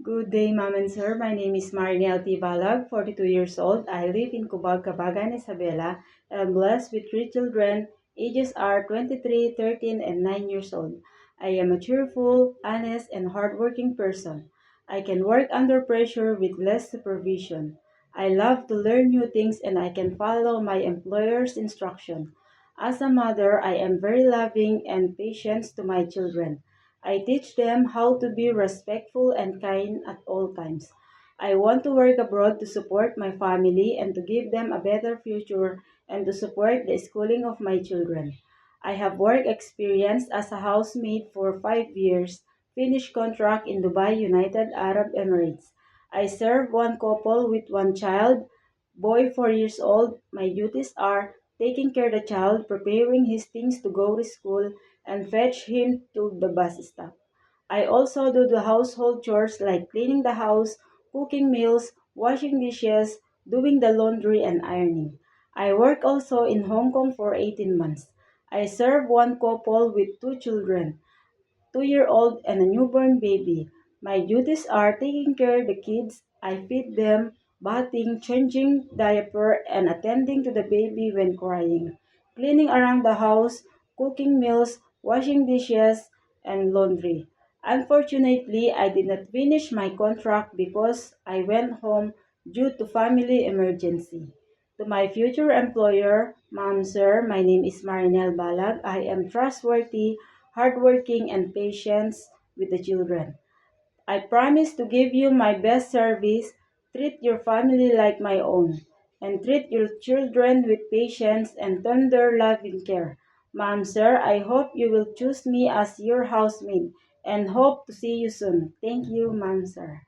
Good day, Ma'am and Sir. My name is Marinel T. Balag, 42 years old. I live in Cubag, Cabagan, Isabela. I'm blessed with three children. Ages are 23, 13, and 9 years old. I am a cheerful, honest, and hardworking person. I can work under pressure with less supervision. I love to learn new things and I can follow my employer's instruction. As a mother, I am very loving and patient to my children. I teach them how to be respectful and kind at all times. I want to work abroad to support my family and to give them a better future and to support the schooling of my children. I have work experience as a housemaid for 5 years, finished contract in Dubai, United Arab Emirates. I serve one couple with one child, boy 4 years old. My duties are taking care of the child, preparing his things to go to school, and fetch him to the bus stop. I also do the household chores like cleaning the house, cooking meals, washing dishes, doing the laundry, and ironing. I work also in Hong Kong for 18 months. I serve one couple with two children, 2-year old and a newborn baby. My duties are taking care of the kids. I feed them, bathing, changing diaper, and attending to the baby when crying, cleaning around the house, cooking meals, washing dishes, and laundry. Unfortunately, I did not finish my contract because I went home due to family emergency. To my future employer, Ma'am Sir, my name is Marinel Balag. I am trustworthy, hardworking, and patient with the children. I promise to give you my best service, treat your family like my own, and treat your children with patience and tender loving care. Ma'am, Sir, I hope you will choose me as your housemaid and hope to see you soon. Thank you, Ma'am, Sir.